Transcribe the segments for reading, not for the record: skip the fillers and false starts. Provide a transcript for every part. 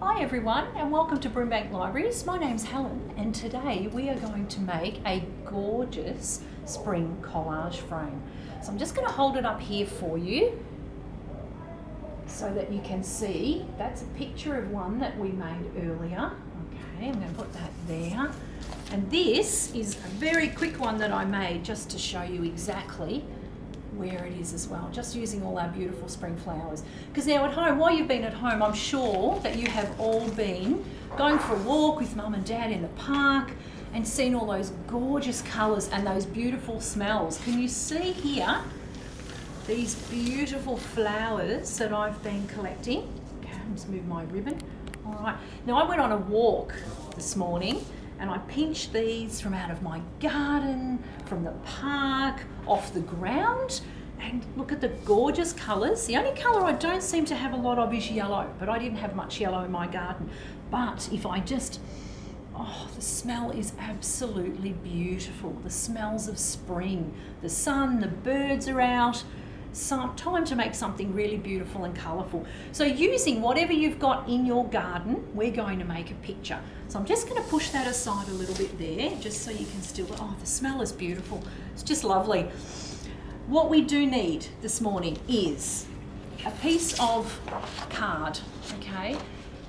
Hi everyone and welcome to Broombank Libraries. My name's Helen and today we are going to make a gorgeous spring collage frame. So I'm just going to hold it up here for you so that you can see. That's a picture of one that we made earlier. Okay, I'm going to put that there. And this is a very quick one that I made just to show you exactly where it is as well, just using all our beautiful spring flowers. Because now at home, while you've been at home, I'm sure that you have all been going for a walk with mum and dad in the park and seen all those gorgeous colours and those beautiful smells. Can you see here these beautiful flowers that I've been collecting? Okay, I'll just move my ribbon. All right, now I went on a walk this morning and I pinched these from out of my garden, from the park, off the ground, and look at the gorgeous colours. The only colour I don't seem to have a lot of is yellow, but I didn't have much yellow in my garden. But if I just, the smell is absolutely beautiful. The smells of spring, the sun, the birds are out. Time to make something really beautiful and colourful. So using whatever you've got in your garden, we're going to make a picture. So I'm just going to push that aside a little bit there, just so you can still, the smell is beautiful. It's just lovely. What we do need this morning is a piece of card, okay?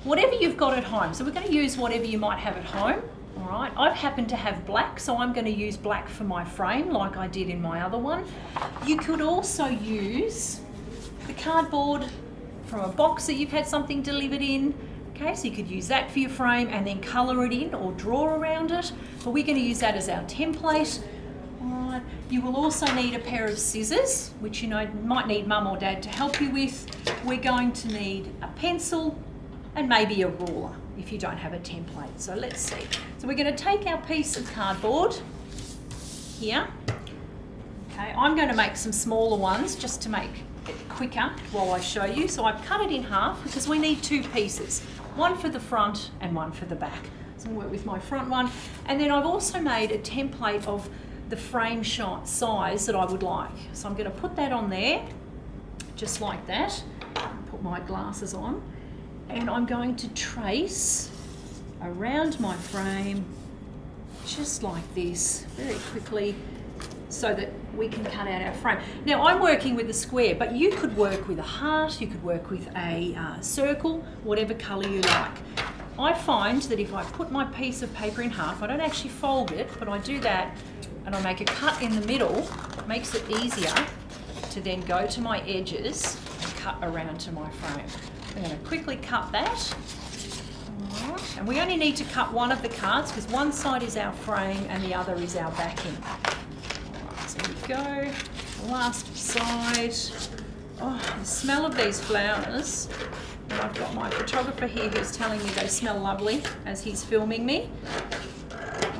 Whatever you've got at home. So we're going to use whatever you might have at home. All right, I've happened to have black, so I'm going to use black for my frame like I did in my other one. You could also use the cardboard from a box that you've had something delivered in. Okay, so you could use that for your frame and then colour it in or draw around it. But we're going to use that as our template. All right, you will also need a pair of scissors, which you might need mum or dad to help you with. We're going to need a pencil and maybe a ruler if you don't have a template. So let's see. So we're going to take our piece of cardboard here. Okay, I'm going to make some smaller ones just to make it quicker while I show you. So I've cut it in half because we need two pieces, one for the front and one for the back. So I'm going to work with my front one. And then I've also made a template of the frame size that I would like. So I'm going to put that on there, just like that. Put my glasses on. And I'm going to trace around my frame just like this very quickly so that we can cut out our frame. Now I'm working with a square, but you could work with a heart, you could work with a circle, whatever colour you like. I find that if I put my piece of paper in half, I don't actually fold it, but I do that and I make a cut in the middle. It makes it easier to then go to my edges and cut around to my frame. I'm going to quickly cut that. All right. And we only need to cut one of the cards because one side is our frame and the other is our backing. All right, so here we go. The last side. Oh, the smell of these flowers. And I've got my photographer here who's telling me they smell lovely as he's filming me.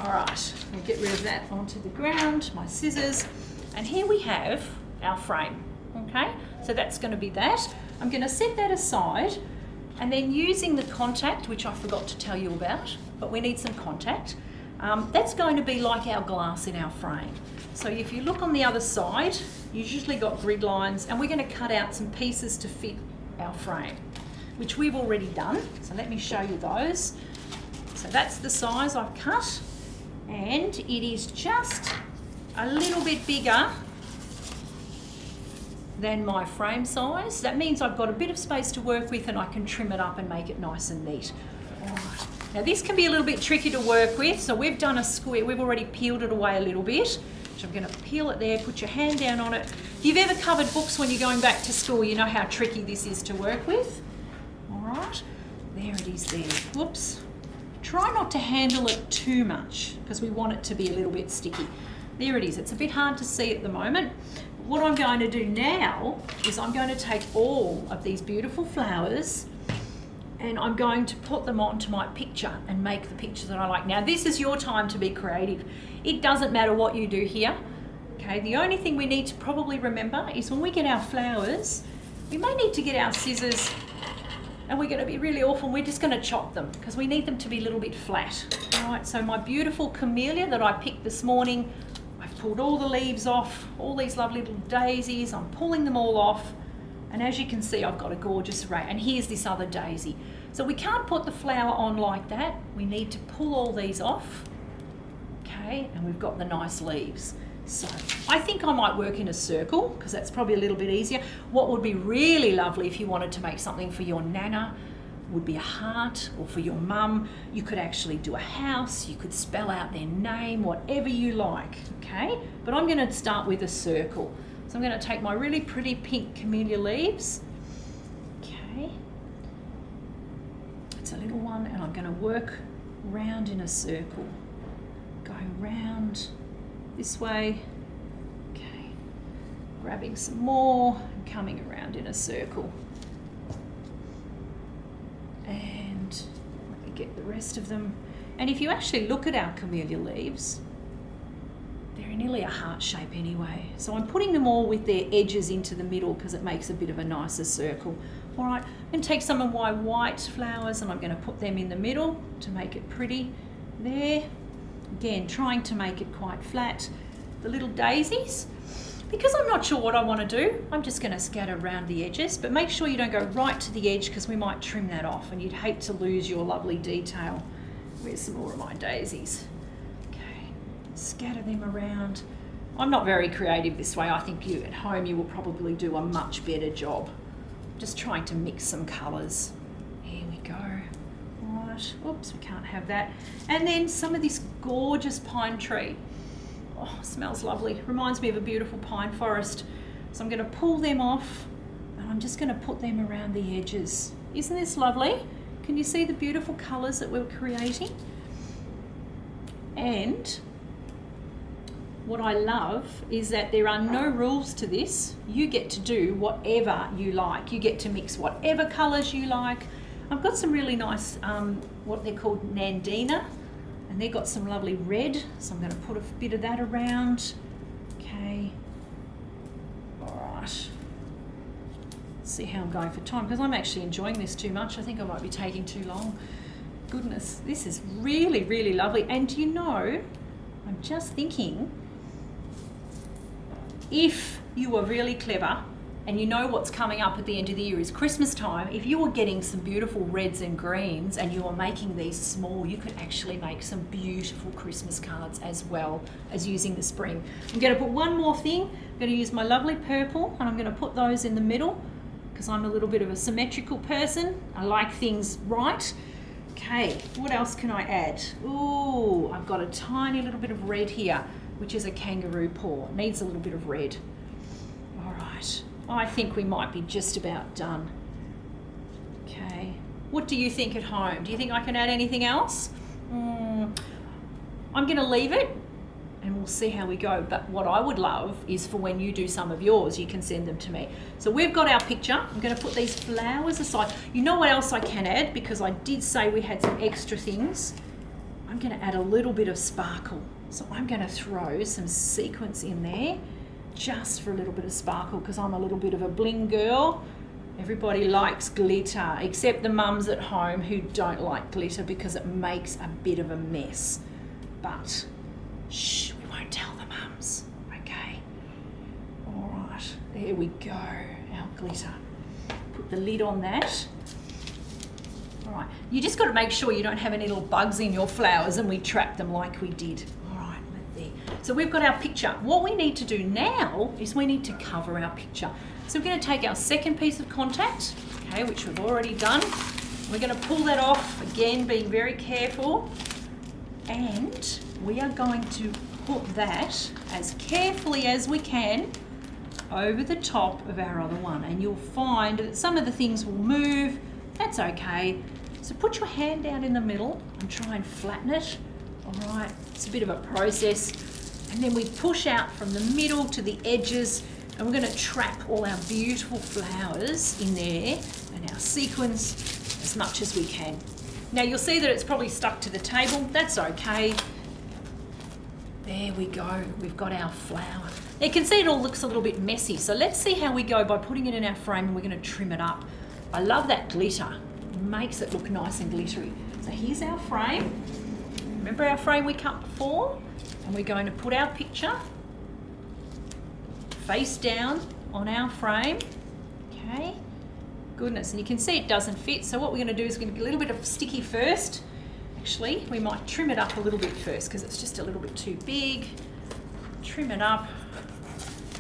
All right, we'll get rid of that onto the ground, my scissors. And here we have our frame, okay? So that's going to be that. I'm going to set that aside and then using the contact, which I forgot to tell you about, but we need some contact. That's going to be like our glass in our frame. So if you look on the other side, you've usually got grid lines and we're going to cut out some pieces to fit our frame, which we've already done. So let me show you those. So that's the size I've cut and it is just a little bit bigger than my frame size. That means I've got a bit of space to work with and I can trim it up and make it nice and neat. All right. Now this can be a little bit tricky to work with, so we've done a square, we've already peeled it away a little bit. So I'm going to peel it there, put your hand down on it. If you've ever covered books when you're going back to school, you know how tricky this is to work with. All right, there it is there. Whoops. Try not to handle it too much because we want it to be a little bit sticky. There it is. It's a bit hard to see at the moment. What I'm going to do now is I'm going to take all of these beautiful flowers and I'm going to put them onto my picture and make the picture that I like. Now this is your time to be creative. It doesn't matter what you do here. Okay, the only thing we need to probably remember is when we get our flowers, we may need to get our scissors and we're going to be really awful. We're just going to chop them because we need them to be a little bit flat. All right, so my beautiful camellia that I picked this morning, I've pulled all the leaves off, all these lovely little daisies, I'm pulling them all off. And as you can see, I've got a gorgeous array. And here's this other daisy. So we can't put the flower on like that. We need to pull all these off. Okay, and we've got the nice leaves. So I think I might work in a circle because that's probably a little bit easier. What would be really lovely if you wanted to make something for your nana would be a heart, or for your mum, you could actually do a house, you could spell out their name, whatever you like, okay? But I'm gonna start with a circle. So I'm gonna take my really pretty pink camellia leaves, okay? It's a little one, and I'm gonna work round in a circle. Going round this way, okay. Grabbing some more and coming around in a circle. And let me get the rest of them. And if you actually look at our camellia leaves, they're nearly a heart shape anyway. So I'm putting them all with their edges into the middle because it makes a bit of a nicer circle. All right, I'm going to take some of my white flowers and I'm going to put them in the middle to make it pretty there. Again, trying to make it quite flat. The little daisies. Because I'm not sure what I want to do, I'm just going to scatter around the edges, but make sure you don't go right to the edge because we might trim that off and you'd hate to lose your lovely detail. Where's some more of my daisies? Okay, scatter them around. I'm not very creative this way. I think you at home, you will probably do a much better job. Just trying to mix some colours. Here we go. All right, oops, we can't have that. And then some of this gorgeous pine tree. Oh, smells lovely. Reminds me of a beautiful pine forest. So I'm going to pull them off and I'm just going to put them around the edges. Isn't this lovely? Can you see the beautiful colours that we're creating? And what I love is that there are no rules to this. You get to do whatever you like. You get to mix whatever colours you like. I've got some really nice, what they're called Nandina. And they've got some lovely red, so I'm going to put a bit of that around. Okay. All right. See how I'm going for time, because I'm actually enjoying this too much. I think I might be taking too long. Goodness, this is really, really lovely. And you know, I'm just thinking, if you were really clever and you know what's coming up at the end of the year is Christmas time, if you were getting some beautiful reds and greens and you were making these small, you could actually make some beautiful Christmas cards as well as using the spring. I'm going to put one more thing. I'm going to use my lovely purple and I'm going to put those in the middle because I'm a little bit of a symmetrical person. I like things right. Okay, what else can I add? Ooh, I've got a tiny little bit of red here, which is a kangaroo paw. It needs a little bit of red. All right. I think we might be just about done. Okay, what do you think at home? Do you think I can add anything else? I'm going to leave it and we'll see how we go. But what I would love is for when you do some of yours, you can send them to me. So we've got our picture. I'm going to put these flowers aside. You know what else I can add? Because I did say we had some extra things. I'm going to add a little bit of sparkle. So I'm going to throw some sequins in there just for a little bit of sparkle because I'm a little bit of a bling girl. Everybody likes glitter except the mums at home who don't like glitter because it makes a bit of a mess. But shh, we won't tell the mums, okay? All right, there we go, our glitter. Put the lid on that. All right, you just got to make sure you don't have any little bugs in your flowers and we trap them like we did. So we've got our picture. What we need to do now is we need to cover our picture. So we're going to take our second piece of contact, okay, which we've already done. We're going to pull that off, again, being very careful. And we are going to put that as carefully as we can over the top of our other one. And you'll find that some of the things will move. That's okay. So put your hand down in the middle and try and flatten it. All right, it's a bit of a process. And then we push out from the middle to the edges and we're going to trap all our beautiful flowers in there and our sequins as much as we can. Now you'll see that it's probably stuck to the table. That's okay. There we go. We've got our flower. You can see it all looks a little bit messy. So let's see how we go by putting it in our frame and we're going to trim it up. I love that glitter. It makes it look nice and glittery. So here's our frame. Remember our frame we cut before? And we're going to put our picture face down on our frame, okay? goodness. And you can see it doesn't fit. So what we're going to do is we're going to get a little bit of sticky first. Actually, we might trim it up a little bit first because it's just a little bit too big. Trim it up.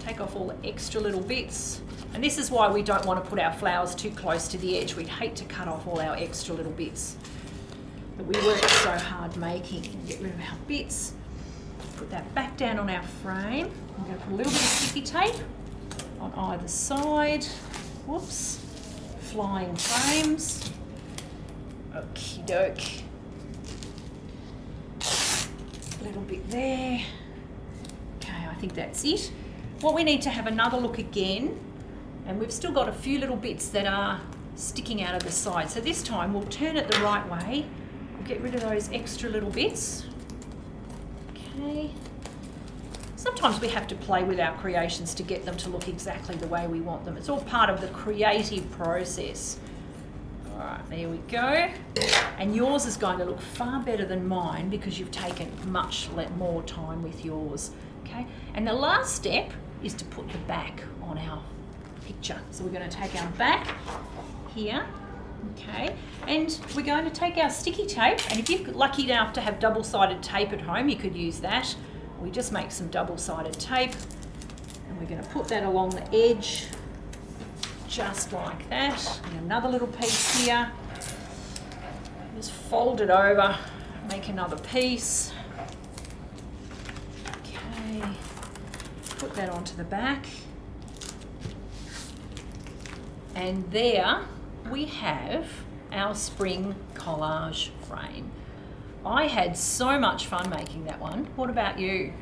Take off all the extra little bits. And this is why we don't want to put our flowers too close to the edge. We'd hate to cut off all our extra little bits that we worked so hard making. Get rid of our bits. Put that back down on our frame. I'm going to put a little bit of sticky tape on either side. Whoops. Flying frames. Okie doke. A little bit there. Okay, I think that's it. What we need to have another look again, and we've still got a few little bits that are sticking out of the side. So this time we'll turn it the right way. We'll get rid of those extra little bits. Okay. Sometimes we have to play with our creations to get them to look exactly the way we want them. It's all part of the creative process. All right, there we go. And yours is going to look far better than mine because you've taken much more time with yours. Okay. And the last step is to put the back on our picture. So we're going to take our back here. Okay, and we're going to take our sticky tape, and if you're lucky enough to have double-sided tape at home, you could use that. We just make some double-sided tape, and we're going to put that along the edge, just like that. And another little piece here. Just fold it over, make another piece. Okay, put that onto the back. And there we have our spring collage frame. I had so much fun making that one. What about you?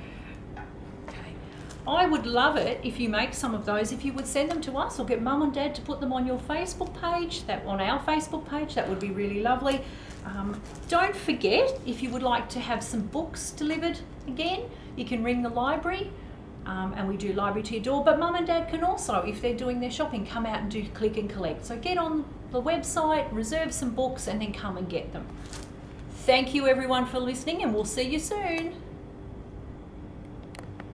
Okay. I would love it if you make some of those, if you would send them to us or get Mum and Dad to put them on your Facebook page, on our Facebook page. That would be really lovely. Don't forget, if you would like to have some books delivered again, you can ring the library. And we do library to your door, but Mum and Dad can also, if they're doing their shopping, come out and do click and collect. So get on the website, reserve some books, and then come and get them. Thank you everyone for listening, and we'll see you soon.